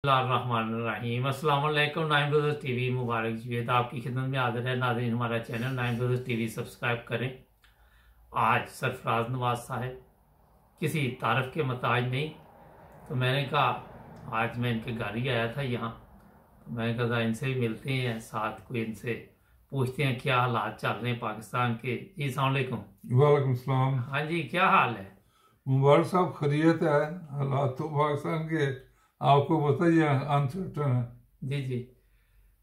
रहीम अस्सलाम वालेकुम। Nine brothers TV मुबारक जीवित आपकी खिदमत में हाजिर है। नाज़रीन, हमारा channel nine brothers TV subscribe करें। आज सरफराज नवाज साहब किसी तारफ के मोहताज नहीं, तो मैंने कहा आज मैं इनके घर ही आया था यहाँ, तो मैंने कहा इनसे भी मिलते हैं, साथ कोई इनसे पूछते हैं क्या हालात चल रहे हैं पाकिस्तान के। जी अस्सलाम वालेकुम। वालेकुम सलाम। हाँ जी, क्या हाल है? मुबारक साहब, खैरियत है। हालात तो पाकिस्तान के आपको पता ही है, अनसर्टन है। जी जी।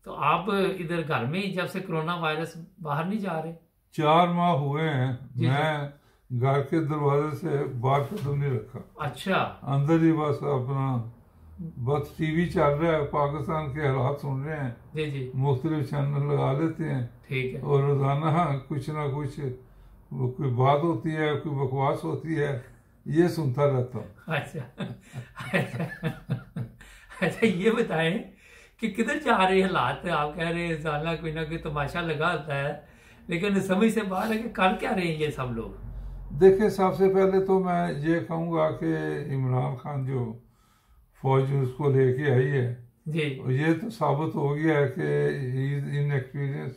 तो आप इधर घर में ही जब से कोरोना वायरस, बाहर नहीं जा रहे? 4 माह हुए हैं जी मैं घर के दरवाजे से बाहर कदम नहीं रखा। अच्छा। अंदर ही बस अपना बस टीवी चल रहा है, पाकिस्तान के हालात सुन रहे हैं। जी जी। मुख्तलिफ चैनल लगा लेते हैं। ठीक है। और रोजाना कुछ ना कुछ कोई बात होती है, कोई बकवास होती है, ये सुनता रहता हूँ। अच्छा अच्छा, ये बताएं कि किधर जा रहे हैं हालात? आप कह रहे हैं साला कोई ना कोई तमाशा लगा होता है, लेकिन समझ से बाहर है कि कर क्या रहे हैं ये सब लोग? देखिए, सबसे पहले तो मैं ये कहूँगा कि इमरान खान जो फौज उसको लेके आई है, जी ये तो साबित हो गया है कि he is inexperience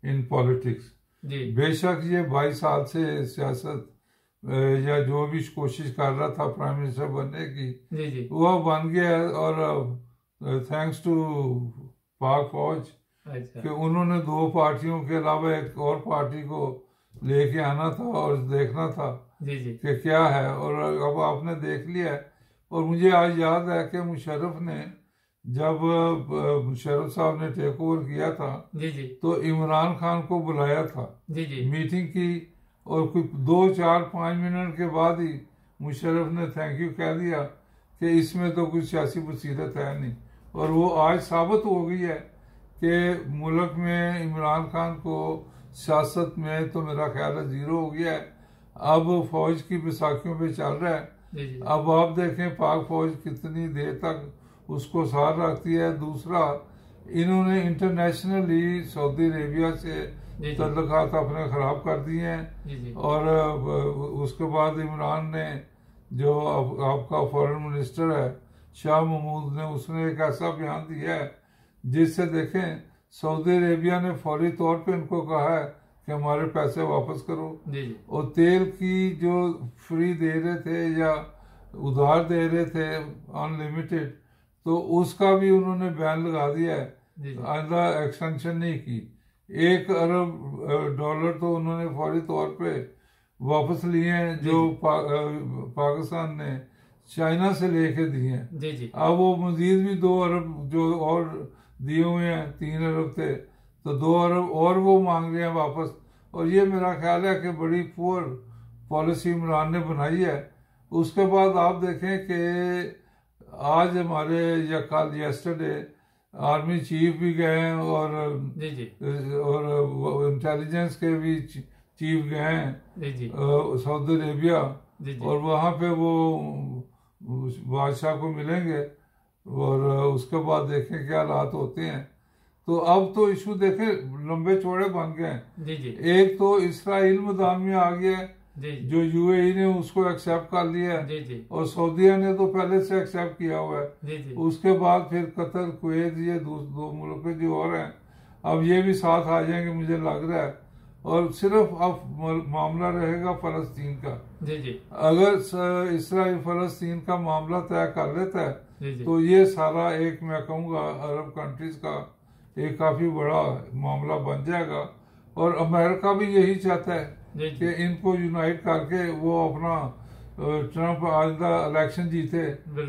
in politics. जी। बेशक ये 22 साल से सियासत या जो भी कोशिश कर रहा था प्राइम मिनिस्टर बनने की, जी जी। वह बन गया है। और थैंक्स टू पाक फौज अच्छा। कि उन्होंने 2 पार्टियों के अलावा एक और पार्टी को लेके आना था और देखना था जी जी। कि क्या है। और अब आपने देख लिया है। और मुझे आज याद है कि मुशर्रफ ने जब मुशर्रफ साहब ने टेक ओवर किया था, जी जी। तो इमरान खान को बुलाया था, जी जी। मीटिंग की, और कुछ 2 4 5 मिनट के बाद ही मुशर्रफ ने थैंक यू कह दिया कि इसमें तो कुछ सियासी बसीरत है नहीं। और वो आज साबित हो गई है कि मुल्क में इमरान खान को सियासत में तो मेरा ख्याल है जीरो हो गया है। अब फौज की बैसाखियों पे चल रहा है। जी जी। अब आप देखें पाक फौज कितनी देर तक उसको साथ रखती है। दूसरा, इन्होंने इंटरनेशनली सऊदी अरेबिया से तल्लुकात अपने खराब कर दिए हैं। और उसके बाद इमरान ने जो आपका फॉरेन मिनिस्टर है शाह महमूद ने, उसने एक ऐसा बयान दिया है जिससे देखें सऊदी अरेबिया ने फौरी तौर पे इनको कहा है कि हमारे पैसे वापस करो। और तेल की जो फ्री दे रहे थे या उधार दे रहे थे अनलिमिटेड, तो उसका भी उन्होंने बैन लगा दिया है। आइंदा एक्सटेंशन नहीं की। 1 अरब डॉलर तो उन्होंने फौरी तौर पे वापस लिए हैं जो पाकिस्तान ने चाइना से लेके दिए हैं। अब वो मजीद भी 2 अरब जो और दिए हुए हैं, 3 अरब थे, तो 2 अरब और वो मांग रहे हैं वापस। और ये मेरा ख्याल है कि बड़ी पुअर पॉलिसी इमरान ने बनाई है। उसके बाद आप देखें कि आज हमारे या कल येस्टरडे आर्मी चीफ भी गए हैं और इंटेलिजेंस के भी चीफ गए हैं सऊदी अरेबिया, और वहाँ पे वो बादशाह को मिलेंगे और उसके बाद देखें क्या हालात होते हैं। तो अब तो इशू देखें लंबे चौड़े बन गए हैं। एक तो इसराइल मैदान में आ गया है, जो यूएई ने उसको एक्सेप्ट कर लिया है, और सऊदीया ने तो पहले से एक्सेप्ट किया हुआ है। उसके बाद फिर कतर, कुवैत, ये 2 मुल्क जो और हैं, अब ये भी साथ आ जाएंगे मुझे लग रहा है। और सिर्फ अब मामला रहेगा फलस्तीन का। अगर इसराइल फलस्तीन का मामला तय कर लेता है तो ये सारा एक, मैं कहूँगा, अरब कंट्रीज का एक काफी बड़ा मामला बन जाएगा। और अमेरिका भी यही चाहता है कि इनको यूनाइट करके वो अपना ट्रंप आइंदा इलेक्शन जीते।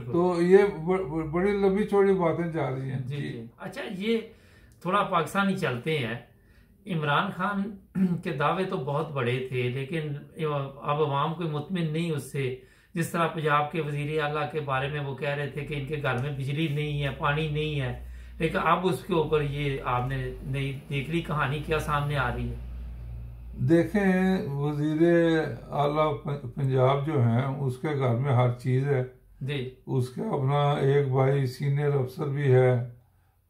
तो ये बड़ी लंबी चौड़ी बातें जा रही हैं। जी। अच्छा, ये थोड़ा पाकिस्तानी चलते हैं। इमरान खान के दावे तो बहुत बड़े थे, लेकिन अब अवाम कोई मुतमिन नहीं उससे। जिस तरह पंजाब के वजीर आला के बारे में वो कह रहे थे कि इनके घर में बिजली नहीं है, पानी नहीं है, लेकिन अब उसके ऊपर ये आपने नई तीसरी कहानी क्या सामने आ रही है? देखें, वजीर आला पंजाब जो है उसके घर में हर चीज है जी। उसके अपना एक भाई सीनियर अफसर भी है,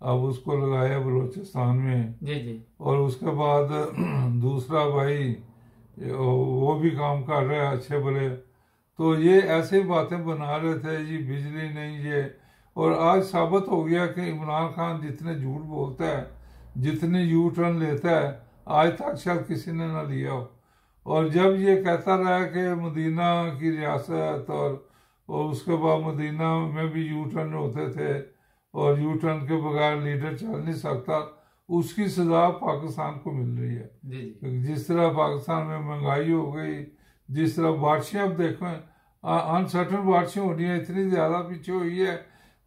अब उसको लगाया बलूचिस्तान में। जी। और उसके बाद दूसरा भाई वो भी काम कर रहा है अच्छे भले। तो ये ऐसे बातें बना रहे थे जी, बिजली नहीं, ये और आज साबित हो गया कि इमरान खान जितने झूठ बोलता है, जितने यू टर्न लेता है, आज तक शायद किसी ने ना लिया हो। और जब ये कहता रहा कि मदीना की रियासत और उसके बाद मदीना में भी यू टर्न होते थे और यू टर्न के बगैर लीडर चल नहीं सकता, उसकी सजा पाकिस्तान को मिल रही है। जिस तरह पाकिस्तान में महंगाई हो गई, जिस तरह बारिशें अब देखो अनसर्टन बारिशें हो रही हैं, इतनी ज़्यादा पीछे हुई है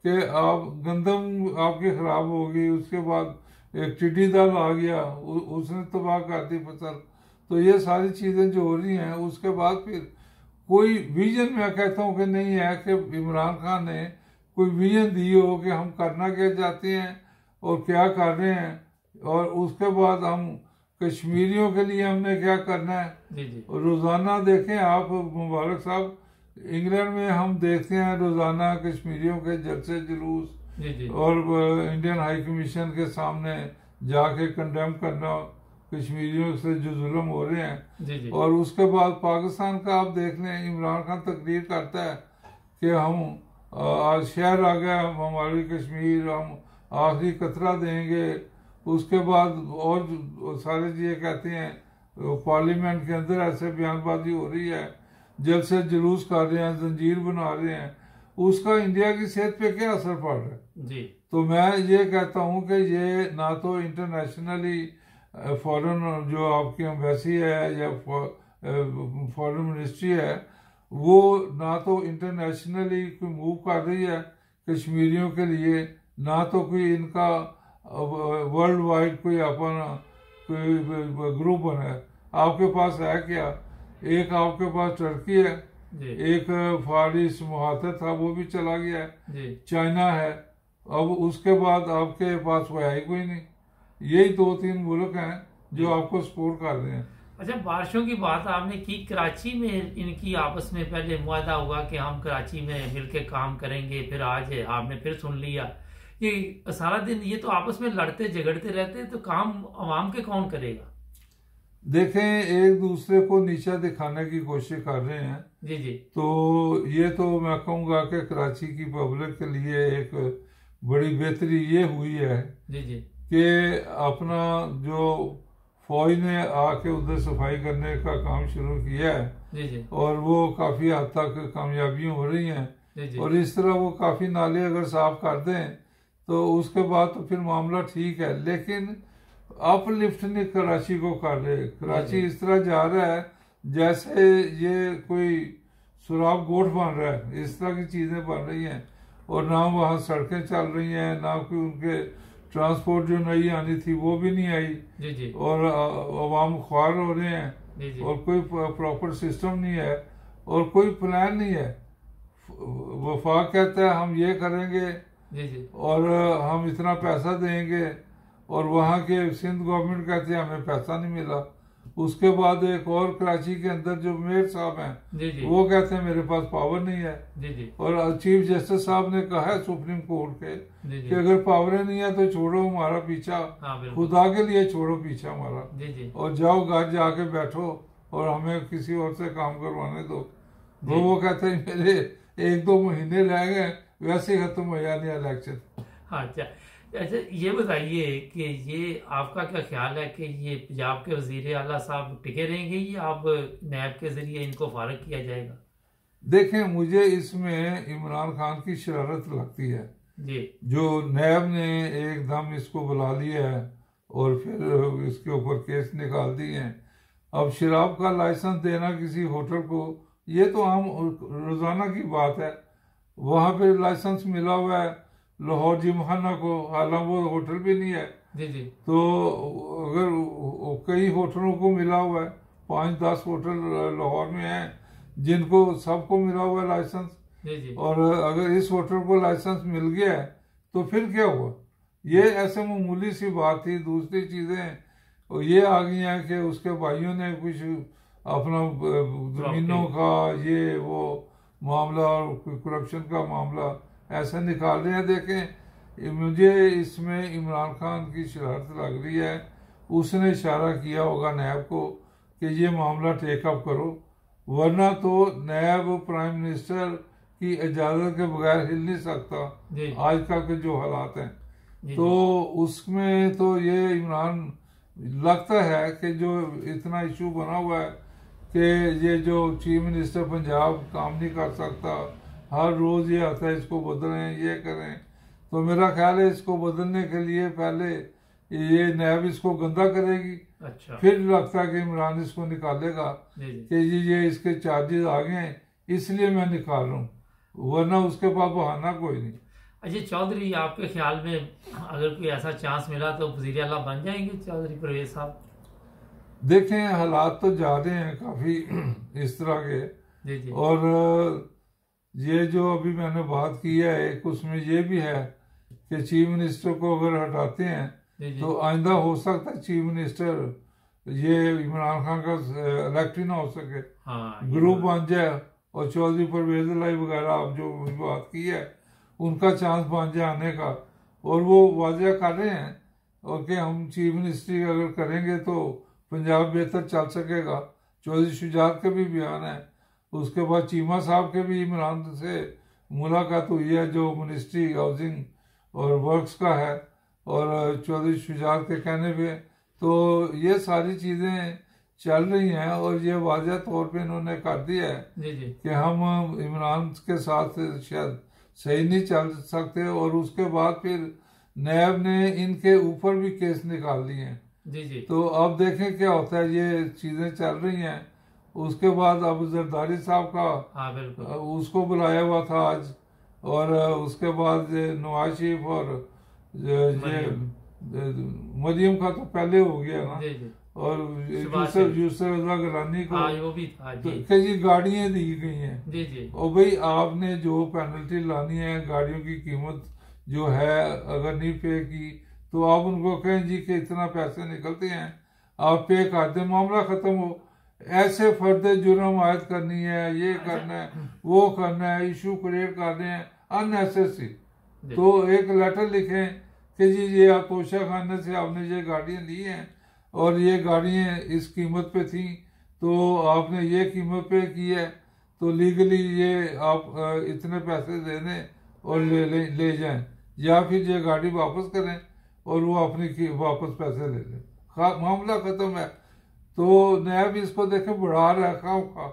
कि आप गंदम आपकी ख़राब होगी, उसके बाद एक टिड्डी दल आ गया, उसने तबाह कर दी फसल। तो ये सारी चीज़ें जो हो रही हैं, उसके बाद फिर कोई विजन मैं कहता हूँ कि नहीं है कि इमरान खान ने कोई विजन दी हो कि हम करना क्या चाहते हैं और क्या कर रहे हैं, और उसके बाद हम कश्मीरियों के लिए हमने क्या करना है। रोज़ाना देखें आप मुबारक साहब, इंग्लैंड में हम देखते हैं रोज़ाना कश्मीरियों के जलसे जुलूस और इंडियन हाई कमीशन के सामने जाके कंडेम करना कश्मीरियों से जो जुल्म हो रहे हैं। और उसके बाद पाकिस्तान का आप देख लें, इमरान खान तकरीर करता है कि हम आज शहर आ गया हमारी कश्मीर, हम आखिरी कतरा देंगे। उसके बाद और सारे ये कहते हैं पार्लियामेंट के अंदर ऐसे बयानबाजी हो रही है, जलसे जुलूस कर रहे हैं, जंजीर बना रहे हैं। उसका इंडिया की सेहत पे क्या असर पड़ रहा है जी। तो मैं ये कहता हूँ कि ये ना तो इंटरनेशनली फॉरेन जो आपकी एम्बेसी है या फॉरेन मिनिस्ट्री है, वो ना तो इंटरनेशनली कोई मूव कर रही है कश्मीरियों के लिए, ना तो कोई इनका वर्ल्ड वाइड कोई अपना कोई ग्रुप बना है। आपके पास है क्या? एक आपके पास टर्की है, एक फारिस मुहातर था वो भी चला गया है, चाइना है, अब उसके बाद आपके पास वो है ही कोई नहीं। यही 2-3 मुल्क हैं जो आपको सपोर्ट कर रहे हैं। अच्छा, बारिशों की बात आपने की, कराची में इनकी आपस में पहले मुआहदा हुआ कि हम कराची में मिलके काम करेंगे, फिर आज आपने फिर सुन लिया। ये सारा दिन ये तो आपस में लड़ते झगड़ते रहते, तो काम अवाम के कौन करेगा? देखें, एक दूसरे को नीचा दिखाने की कोशिश कर रहे हैं जी। तो ये तो मैं कहूँगा कि कराची की पब्लिक के लिए एक बड़ी बेहतरी ये हुई है जी कि अपना जो फौज ने आके उधर सफाई करने का काम शुरू किया है जी। और वो काफ़ी हद तक कामयाबियाँ हो रही हैं जी। और इस तरह वो काफ़ी नाले अगर साफ कर दें तो उसके बाद तो फिर मामला ठीक है। लेकिन अपलिफ्ट नहीं कराची को कर रहे। कराची इस तरह जा रहा है जैसे ये कोई सुराब गोठ बन रहा है, इस तरह की चीज़ें बन रही हैं। और ना वहाँ सड़कें चल रही हैं, ना कोई उनके ट्रांसपोर्ट जो नई आनी थी वो भी नहीं आई जी। और अवाम ख्वार हो रहे हैं जी। और कोई प्रॉपर सिस्टम नहीं है और कोई प्लान नहीं है। वफाक कहता है हम ये करेंगे जी। और हम इतना पैसा देंगे, और वहाँ के सिंध गवर्नमेंट कहते हैं हमें पैसा नहीं मिला। उसके बाद एक और कराची के अंदर जो मेयर साहब हैं वो कहते हैं मेरे पास पावर नहीं है जी। और चीफ जस्टिस साहब ने कहा है सुप्रीम कोर्ट के कि अगर पावर नहीं है तो छोड़ो हमारा पीछा, खुदा के लिए छोड़ो पीछा हमारा, और जाओ घर जाके बैठो और हमें किसी और से काम करवाने दो। वो कहते हैं मेरे 1-2 महीने रह गए, वैसे खत्म हो जाने इलेक्शन। अच्छा, ये बताइए कि ये आपका क्या ख्याल है कि ये पंजाब के वजीर आला साहब टिके रहेंगे या अब नैब के जरिए इनको फारग किया जाएगा? देखें, मुझे इसमें इमरान खान की शरारत लगती है जी। जो नैब ने एकदम इसको बुला लिया है और फिर इसके ऊपर केस निकाल दिए हैं। अब शराब का लाइसेंस देना किसी होटल को, ये तो आम रोजाना की बात है। वहाँ पे लाइसेंस मिला हुआ है लाहौर जिमखाना को, हालांकि वो होटल भी नहीं है जी। तो अगर कई होटलों को मिला हुआ है, 5-10 होटल लाहौर में हैं जिनको सबको मिला हुआ है लाइसेंस जी। और अगर इस होटल को लाइसेंस मिल गया है तो फिर क्या हुआ? ये ऐसे मामूली सी बात थी। दूसरी चीजें ये आ गई हैं कि उसके भाइयों ने कुछ अपना जमीनों का ये वो मामला और करप्शन का मामला ऐसा निकाल रहे हैं। देखें, मुझे इसमें इमरान खान की शरारत लग रही है। उसने इशारा किया होगा नैब को कि ये मामला टेकअप करो, वरना तो नैब प्राइम मिनिस्टर की इजाजत के बगैर हिल नहीं सकता आजकल के जो हालात हैं। तो उसमें तो ये इमरान लगता है कि जो इतना इशू बना हुआ है कि ये जो चीफ मिनिस्टर पंजाब काम नहीं कर सकता, हर रोज ये आता है इसको बदलें ये करें, तो मेरा ख्याल है इसको बदलने के लिए पहले ये नैब इसको गंदा करेगी। अच्छा। फिर लगता है कि इमरान इसको निकालेगा कि जी ये इसके चार्जेस आ गए हैं इसलिए मैं निकाल रहा हूँ, वरना उसके पास बहाना कोई नहीं। अच्छा चौधरी, आपके ख्याल में अगर कोई ऐसा चांस मिला तो वज़ीर आला बन जाएंगे चौधरी परवेज साहब? देखें हालात तो जा रहे हैं काफी इस तरह के, और ये जो अभी मैंने बात की है एक उसमें ये भी है कि चीफ मिनिस्टर को अगर हटाते हैं तो आइंदा हो सकता है चीफ मिनिस्टर ये इमरान खान का इलेक्ट ही ना हो सके। ग्रुप बन जाए और चौधरी परवेज लाई वगैरह आप जो बात की है उनका चांस बन जाए आने का, और वो वाजह कर रहे हैं और कि हम चीफ मिनिस्ट्री अगर करेंगे तो पंजाब बेहतर चल सकेगा। चौधरी शुजात के भी बयान है, उसके बाद चीमा साहब के भी इमरान से मुलाकात हुई है जो मिनिस्ट्री हाउसिंग और वर्क्स का है, और चौधरी शुजात के कहने पे तो ये सारी चीजें चल रही हैं, और ये वाज़ह तौर पे इन्होंने कर दिया है कि हम इमरान के साथ शायद सही नहीं चल सकते, और उसके बाद फिर नैब ने इनके ऊपर भी केस निकाल लिए हैं। तो अब देखें क्या होता है, ये चीजें चल रही हैं। उसके बाद अब जरदारी साहब का उसको बुलाया हुआ था आज, और उसके बाद नवाज शरीफ और मरियम का तो पहले हो गया ना, और यूसुफ रजा गिलानी को जी गाड़ियां दी गई हैं, और भाई आपने जो पेनल्टी लानी है गाड़ियों की कीमत जो है अगर नहीं पे की तो आप उनको कहें जी कि इतना पैसे निकलते हैं आप पे कर दें, मामला खत्म हो। ऐसे फर्द जुर्म आयद करनी है, ये करना है, वो करना है, इशू क्रिएट करने हैं अननेसेसरी। तो एक लेटर लिखें कि जी ये आप तोशा खाने से आपने ये गाड़ियां ली हैं और ये गाड़ियां इस कीमत पे थी तो आपने ये कीमत पे की है, तो लीगली ये आप इतने पैसे दे दें और ले जाएं, या फिर ये गाड़ी वापस करें और वो अपनी वापस पैसे ले लें, मामला खत्म है। तो नैब इसको देखे बढ़ा रखा होगा,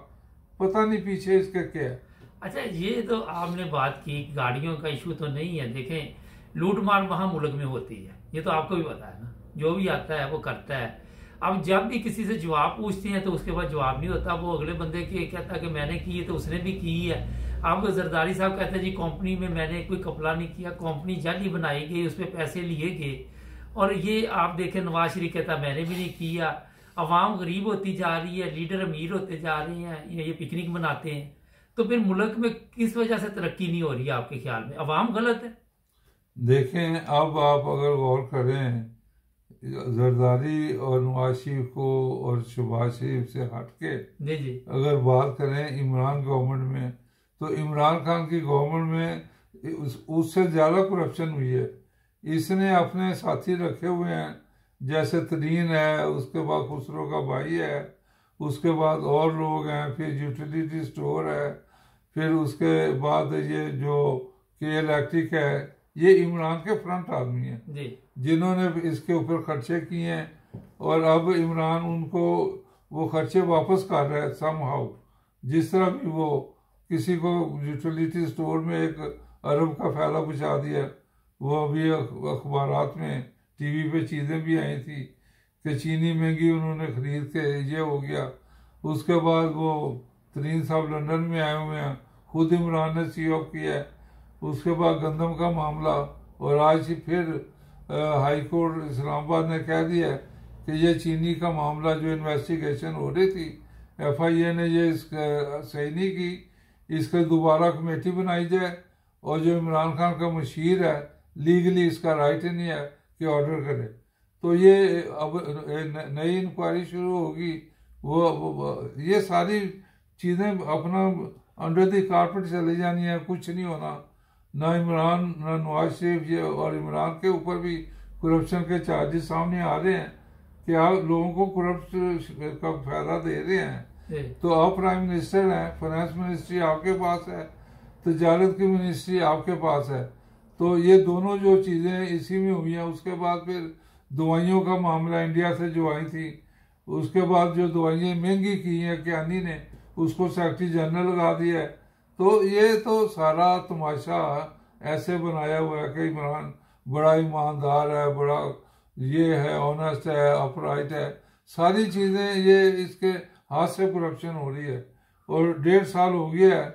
पता नहीं पीछे इसके क्या है। अच्छा, ये तो आपने बात की गाड़ियों का इशू तो नहीं है, देखें लूट मार वहां मुल्क में होती है, ये तो आपको भी पता है ना, जो भी आता है वो करता है। अब जब भी किसी से जवाब पूछते हैं तो उसके बाद जवाब नहीं होता, वो अगले बंदे की कहता है कि मैंने की है तो उसने भी की है। अब जरदारी साहब कहते हैं जी कंपनी में मैंने कोई कपला नहीं किया, कंपनी जाली बनाई गई, उस पर पैसे लिए गए, और ये आप देखें नवाज शरीफ कहता मैंने भी नहीं किया। अवाम गरीब होती जा रही है, लीडर अमीर होते जा रहे हैं, ये पिकनिक मनाते हैं, तो फिर मुल्क में किस वजह से तरक्की नहीं हो रही है आपके ख्याल में? अवाम गलत है? देखें अब आप अगर गौर करें जरदारी और नवाज शरीफ को और शहबाज शरीफ से हटके अगर बात करें इमरान गवर्नमेंट में, तो इमरान खान की गवर्नमेंट में उससे ज्यादा करप्शन हुई है। इसने अपने साथी रखे हुए हैं, जैसे तरीन है, उसके बाद खुसरो का भाई है, उसके बाद और लोग हैं, फिर यूटिलिटी स्टोर है, फिर उसके बाद ये जो के इलेक्ट्रिक है, ये इमरान के फ्रंट आदमी हैं जिन्होंने इसके ऊपर खर्चे किए हैं, और अब इमरान उनको वो खर्चे वापस कर रहा है समहाउ। जिस तरह भी वो किसी को यूटिलिटी स्टोर में 1 अरब का फैला पहुंचा दिया, वो अभी अखबारात में टीवी पे चीजें भी आई थी कि चीनी महंगी उन्होंने खरीद के ये हो गया। उसके बाद वो तरीन साहब लंदन में आए हुए हैं, खुद इमरान ने सी ऑफ किया है। उसके बाद गंदम का मामला, और आज फिर हाई कोर्ट इस्लामाबाद ने कह दिया कि ये चीनी का मामला जो इन्वेस्टिगेशन हो रही थी, FIA ने ये सही नहीं की, इसका दोबारा कमेटी बनाई जाए, और जो इमरान खान का मशीर है लीगली इसका राइट ही नहीं है कि ऑर्डर करे। तो ये अब नई इंक्वायरी शुरू होगी, वो ये सारी चीजें अपना अंडर द कारपेट चली जानी है, कुछ नहीं होना। ना इमरान ना नवाज शरीफ, ये और इमरान के ऊपर भी करप्शन के चार्जेस सामने आ रहे हैं कि आप लोगों को करप्ट का फायदा दे रहे हैं। तो आप प्राइम मिनिस्टर हैं, फाइनेंस मिनिस्ट्री आपके पास है, तजारत की मिनिस्ट्री आपके पास है। तो ये दोनों जो चीज़ें इसी में हुई हैं। उसके बाद फिर दवाइयों का मामला इंडिया से जो आई थी, उसके बाद जो दवाइयाँ महंगी की हैं कियानी ने, उसको सेक्रेटरी जनरल लगा दिया है। तो ये तो सारा तमाशा ऐसे बनाया हुआ है कि इमरान बड़ा ईमानदार है, बड़ा ये है, ऑनेस्ट है, अपराइट है, सारी चीज़ें ये इसके हाथ से करप्शन हो रही है। और 1.5 साल हो गया है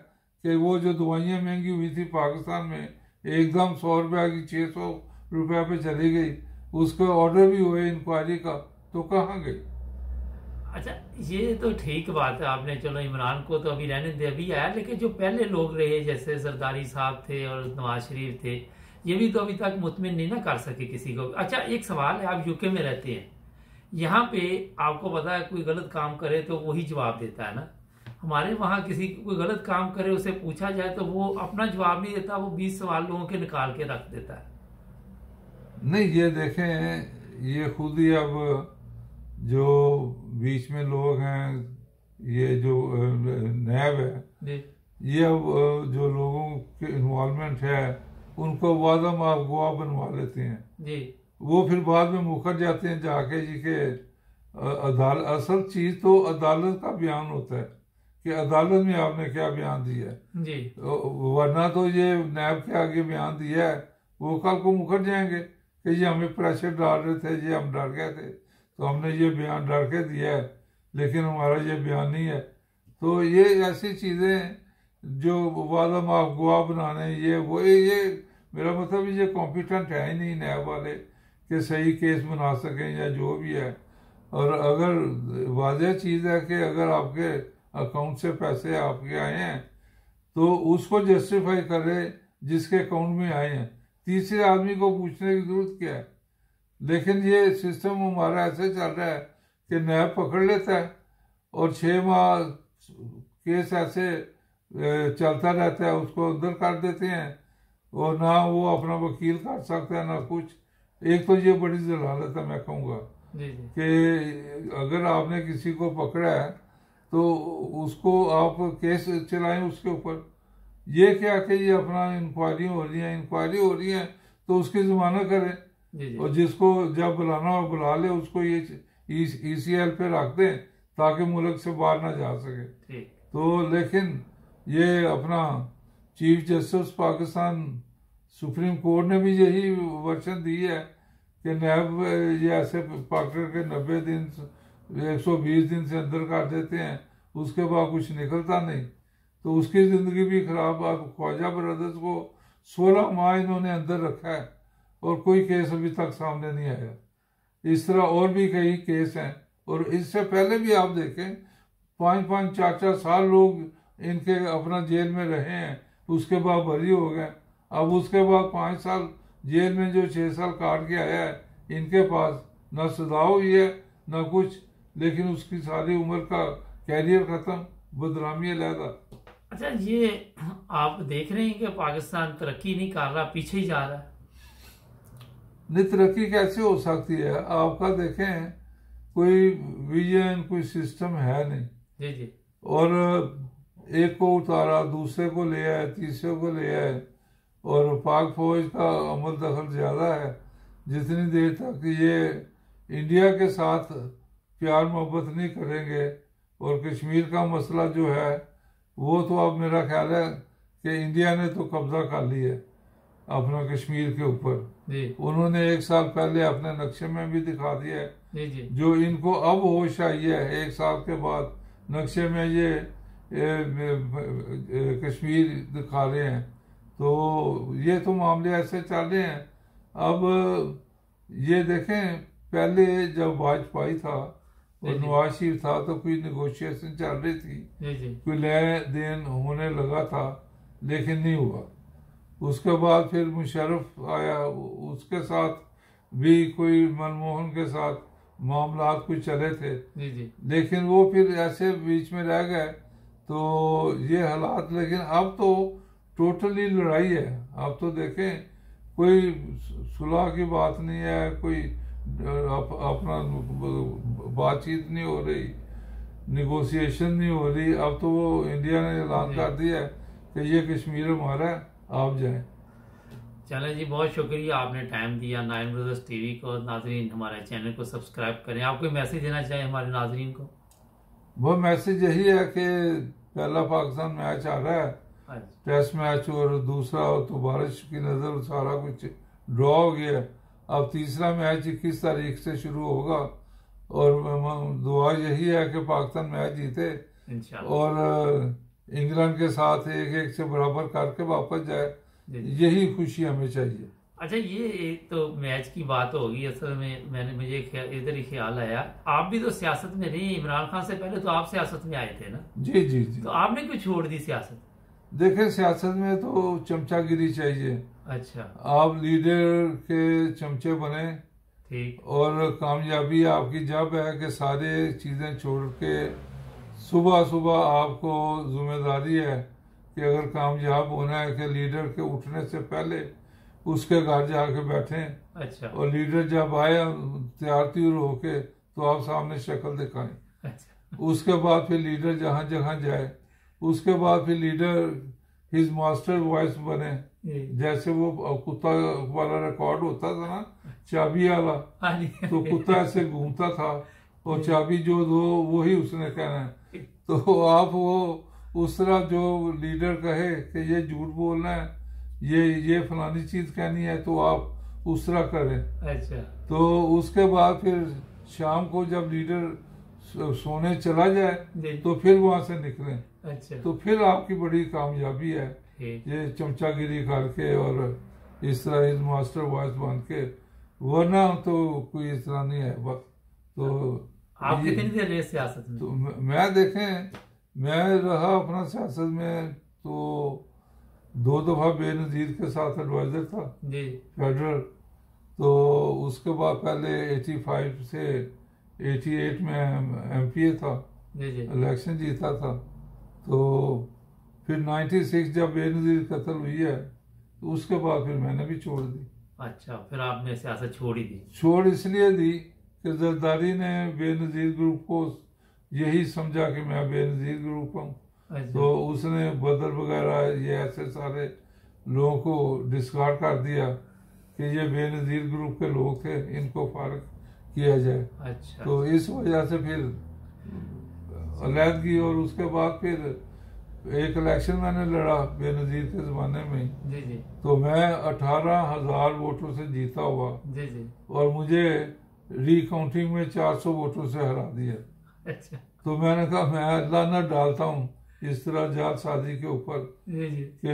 कि वो जो दवाइयाँ महंगी हुई थी पाकिस्तान में, एकदम 100 रुपये की 600 रुपये पे चली गई। उसके ऑर्डर भी हुए इंक्वायरी का, तो कहाँ गई? अच्छा, ये तो ठीक बात है आपने, चलो इमरान को तो अभी रहने दे, अभी आया, लेकिन जो पहले लोग रहे जैसे जरदारी साहब थे और नवाज शरीफ थे, ये भी तो अभी तक मुतमिन नहीं ना कर सके किसी को। अच्छा, एक सवाल है, आप यूके में रहते हैं, यहाँ पे आपको पता है कोई गलत काम करे तो वही जवाब देता है ना। हमारे वहाँ किसी कोई गलत काम करे, उसे पूछा जाए तो वो अपना जवाब नहीं देता, वो 20 सवाल लोगों के निकाल के रख देता है। नहीं, ये देखें, ये खुद ही अब जो बीच में लोग हैं, ये जो नैब है, ये अब जो लोगों के इन्वॉल्वमेंट है उनको वादा माफ गवाह बनवा लेते हैं जी। वो फिर बाद में मुकर जाते हैं जाके जी के अदालत। असल चीज तो अदालत का बयान होता है कि अदालत में आपने क्या बयान दिया है जी। वरना तो ये नैब के आगे बयान दिया है, वो कल को मुकर जाएंगे कि ये हमें प्रेशर डाल रहे थे, ये हम डर गए थे तो हमने ये बयान डर के दिया है, लेकिन हमारा ये बयान नहीं है। तो ये ऐसी चीज़ें जो वादा माफ गवाह बनाने, ये मेरा मतलब ये कॉम्पिटेंट है ही नहीं नैब वाले कि सही केस बना सकें या जो भी है। और अगर वाजह चीज़ है कि अगर आपके अकाउंट से पैसे आपके आए हैं तो उसको जस्टिफाई करें जिसके अकाउंट में आए हैं, तीसरे आदमी को पूछने की जरूरत क्या है। लेकिन ये सिस्टम हमारा ऐसे चल रहा है कि नैब पकड़ लेता है और 6 माह केस ऐसे चलता रहता है, उसको अंदर कर देते हैं और ना वो अपना वकील कर सकता है ना कुछ। एक तो ये बड़ी जलालत है, मैं कहूँगा कि अगर आपने किसी को पकड़ा है तो उसको आप केस चलाएं उसके ऊपर। ये क्या कि ये अपना इंक्वायरी हो रही है तो उसकी जमानत करें और जिसको जब बुलाना हो बुला ले, उसको ये ECL पे रख दें ताकि मुल्क से बाहर ना जा सके। तो लेकिन ये अपना chief justice Pakistan supreme court ने भी यही वर्शन दी है कि नैब ये ऐसे पकड़ के 90 दिन 120 दिन से अंदर कर देते हैं, उसके बाद कुछ निकलता नहीं, तो उसकी जिंदगी भी खराब। आप ख्वाजा ब्रदर्स को 16 माह इन्होंने अंदर रखा है और कोई केस अभी तक सामने नहीं आया। इस तरह और भी कई केस हैं और इससे पहले भी आप देखें 5-5 4-4 साल लोग इनके अपना जेल में रहे हैं, उसके बाद बरी हो गए। अब उसके बाद 5 साल जेल में जो 6 साल काट के आया है, इनके पास न सजा हुई है न कुछ, लेकिन उसकी सारी उम्र का कैरियर खत्म, बदनामी अलहदा। अच्छा, ये आप देख रहे हैं कि पाकिस्तान तरक्की नहीं कर रहा, पीछे ही जा रहा है। नहीं, तरक्की कैसे हो सकती है? आपका देखें कोई विजन, कोई सिस्टम है नहीं जी जी। और एक को उतारा, दूसरे को ले आए, तीसरे को ले आए, और पाक फौज का अमल दखल ज़्यादा है। जितनी देर तक ये इंडिया के साथ प्यार मोहब्बत नहीं करेंगे, और कश्मीर का मसला जो है वो तो अब मेरा ख्याल है कि इंडिया ने तो कब्जा कर लिया है अपना कश्मीर के ऊपर। उन्होंने 1 साल पहले अपने नक्शे में भी दिखा दिया है। जो इनको अब होश आई है 1 साल के बाद, नक्शे में ये कश्मीर दिखा रहे हैं। तो ये तो मामले ऐसे चल रहे हैं। अब ये देखें, पहले जब वाजपेयी था और नवाज शरीफ था तो कोई नेगोशिएशन चल रही थी, कोई लेन देन होने लगा था, लेकिन नहीं हुआ। उसके बाद फिर मुशर्रफ आया, उसके साथ भी कोई मनमोहन के साथ मामला कुछ चले थे, लेकिन वो फिर ऐसे बीच में रह गए। तो ये हालात, लेकिन अब तो टोटली लड़ाई है। अब तो देखें कोई सुलह की बात नहीं है, कोई अपना बातचीत नहीं हो रही, निगोशिएशन नहीं हो रही। अब तो वो इंडिया ने ऐलान कर दिया है कि ये कश्मीर हमारा है, आप जाएं। चलें जी, बहुत शुक्रिया आपने टाइम दिया। 9 ब्रदर्स टीवी को नाजरीन हमारे चैनल को सब्सक्राइब करें। आप कोई मैसेज देना चाहें हमारे नाजरीन को? वो मैसेज यही है कि पहला पाकिस्तान मैच आ रहा है, टेस्ट मैच, और दूसरा तो बारिश की नजर सारा कुछ ड्रॉ हो गया। अब तीसरा मैच 21 तारीख से शुरू होगा और दुआ यही है कि पाकिस्तान मैच जीते और इंग्लैंड के साथ 1-1 से बराबर करके वापस जाए। यही खुशी हमें चाहिए। अच्छा, ये तो मैच की बात होगी। असल में मुझे इधर ही ख्याल आया, आप भी तो सियासत में नहीं, इमरान खान से पहले तो आप सियासत में आए थे ना? जी जी जी। तो आपने क्यों छोड़ दी सियासत? देखे, सियासत में तो चमचागिरी चाहिए। अच्छा, आप लीडर के चमचे बने, ठीक, और कामयाबी आपकी जब है कि सारे चीजें छोड़ के सुबह सुबह आपको जिम्मेदारी है कि अगर कामयाब होना है कि लीडर के उठने से पहले उसके घर जाके बैठे। अच्छा, और लीडर जब आए तैयार त्यूर होके तो आप सामने शक्ल दिखाएं। अच्छा, उसके बाद फिर लीडर जहां जहां जाए, उसके बाद फिर लीडर हिज मास्टर वॉइस बने। जैसे वो कुत्ता वाला रिकॉर्ड होता था ना, चाबी वाला, तो कुत्ता ऐसे घूमता था और चाबी जो दो वही उसने कहना है। तो आप वो उस तरह जो लीडर कहे कि ये झूठ बोलना है, ये फलानी चीज कहनी है, तो आप उस तरह करें। अच्छा, तो उसके बाद फिर शाम को जब लीडर सोने चला जाए तो फिर वहां से निकलें। अच्छा, तो फिर आपकी बड़ी कामयाबी है ये चमचागिरी करके और इस तरह इस मास्टर वॉइस बन के, वरना तो कोई इस तरह नहीं है बस। तो आप कितनी देर रहे सियासत में? तो मैं देखें, मैं रहा अपना सियासत में तो 2 दफा बेनजीर के साथ एडवाइजर था जी, फेडरल। तो उसके बाद पहले 85 से 88 में MPA था, जी, जी, इलेक्शन जीता था। तो फिर 96 जब बेनजीर कत्ल हुई है तो उसके बाद फिर मैंने भी छोड़ दी। अच्छा, फिर आपने सियासत छोड़ ही दी? छोड़ इसलिए दी कि जरदारी ने बेनजीर ग्रुप को यही समझा कि मैं बेनजीर ग्रुप हूँ। अच्छा, तो उसने बदर वगैरह ये ऐसे सारे लोगों को डिस्कार्ड कर दिया कि ये बेनजीर ग्रुप के लोग थे, इनको फारग किया जाए। अच्छा, तो इस वजह से फिर अलहदगी। और उसके बाद फिर एक इलेक्शन मैंने लड़ा बेनजीर के जमाने में, जी, जी, तो मैं 18,000 वोटों से जीता हुआ, जी, जी, और मुझे रिकाउंटिंग में 400 वोटों से हरा दिया। अच्छा, तो मैंने कहा मैं अल्लाह न डालता हूँ इस तरह जालसाजी के ऊपर जी, जी, कि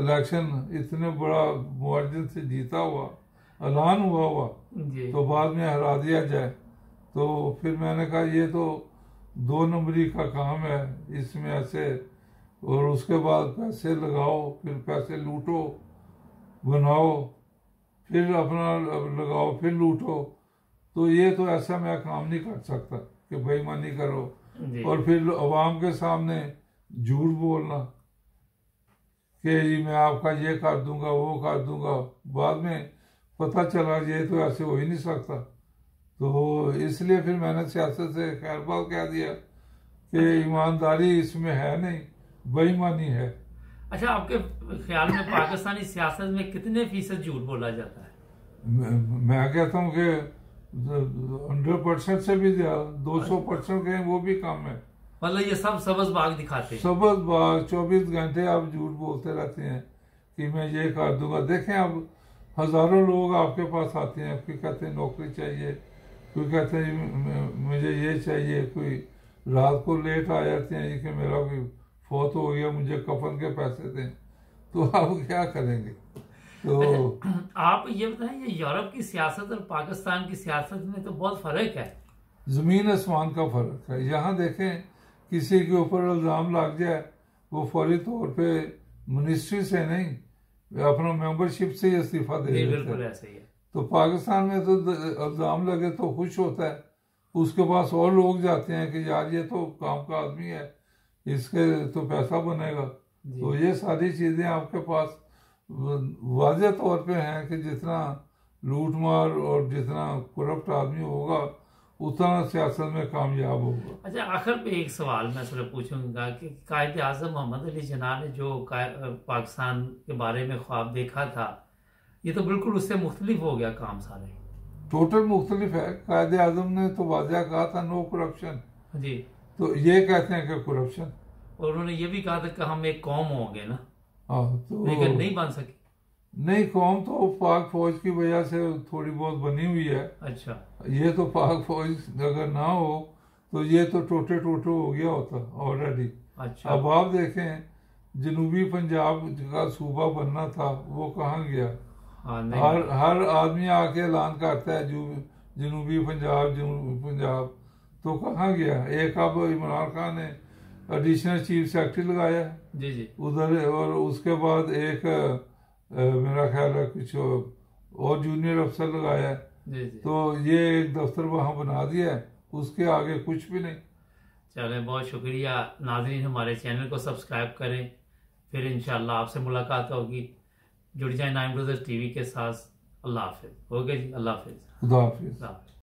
इलेक्शन इतने बड़ा मार्जिन से जीता हुआ, ऐलान हुआ जी, तो बाद में हरा दिया जाए। तो फिर मैंने कहा ये तो 2 नंबरी का काम है, इसमें ऐसे, और उसके बाद पैसे लगाओ, फिर पैसे लूटो, बनाओ, फिर अपना लगाओ, फिर लूटो। तो ये तो ऐसा मैं काम नहीं कर सकता कि बेईमानी करो और फिर अवाम के सामने झूठ बोलना कि जी मैं आपका ये कर दूंगा, वो कर दूंगा, बाद में पता चला ये तो ऐसे हो ही नहीं सकता। तो इसलिए फिर मैंने सियासत से खैरबाल कह दिया कि ईमानदारी इसमें है नहीं, बेईमानी है। अच्छा, आपके ख्याल में पाकिस्तानी सियासत में कितने फीसद झूठ बोला जाता है? मैं कहता हूँ कि 100% से भी 200% के वो भी कम है। मतलब ये सब सबज बाग दिखाते हैं? सबज बाग 24 घंटे आप झूठ बोलते रहते हैं कि मैं ये कर दूंगा। देखें, अब हजारों लोग आपके पास आते हैं, कोई कहते हैं नौकरी चाहिए, कोई कहते हैं मुझे ये चाहिए, कोई रात को लेट आ जाते हैं कि मेरा कोई फौत हो गया, मुझे कफन के पैसे दें। तो आप क्या करेंगे? तो आप ये बताएं, ये यूरोप की सियासत और पाकिस्तान की सियासत में तो बहुत फर्क है। जमीन आसमान का फर्क है। यहाँ देखें, किसी के ऊपर इल्जाम लग जाए, वो फौरी तौर पे मिनिस्ट्री से नहीं, अपना मेंबरशिप से ही इस्तीफा दे देते बिल्कुल ऐसे ही है। तो पाकिस्तान में तो इल्जाम लगे तो खुश होता है, उसके पास और लोग जाते हैं कि यार ये तो काम का आदमी है, इसके तो पैसा बनेगा। तो ये सारी चीजें आपके पास वाज़ेह तौर पे हैं कि जितना लूट मार और जितना करप्ट आदमी होगा उतना सियासत में कामयाब होगा। अच्छा, आखिर पे एक सवाल मैं सिर्फ पूछूंगा कि कायद आज़म मोहम्मद अली जिन्ना ने जो पाकिस्तान के बारे में ख्वाब देखा था, ये तो बिल्कुल उससे मुख्तलिफ हो गया काम सारे। टोटल मुख्तलिफ है। कायद आज़म ने तो वाज़ह कहा था नो करप्शन जी, तो ये कहते हैं कि करप्शन। और उन्होंने ये भी कहा था कि हम एक कौम होंगे ना, हाँ, तो लेकिन नहीं बन सकी। नहीं, कौम तो पाक फौज की वजह से थोड़ी बहुत बनी हुई है। अच्छा, ये तो पाक फौज अगर ना हो तो ये तो टोटे टोटे हो गया होता ऑलरेडी। अच्छा। अब आप देखें, जनूबी पंजाब का सूबा बनना था, वो कहाँ गया? हाँ, नहीं हर आदमी आके ऐलान करता है जनूबी पंजाब, तो कहाँ गया? एक अब इमरान खान ने एडिशनल चीफ सेक्रेटरी लगाया जी जी उधर, और उसके बाद एक मेरा ख्याल है कुछ और जूनियर अफसर लगाया है। जी जी। तो ये एक दफ्तर वहां बना दिया है, उसके आगे कुछ भी नहीं। चले, बहुत शुक्रिया नाज़रीन, हमारे चैनल को सब्सक्राइब करें, फिर इंशाल्लाह आपसे मुलाकात होगी। जुड़ जाए नाइन ब्रदर्स टीवी के साथ। अल्लाह हाफिज। हो गया जी, अल्लाह हाफिज। खुदा हाफिज। अल्लाह हाफिज।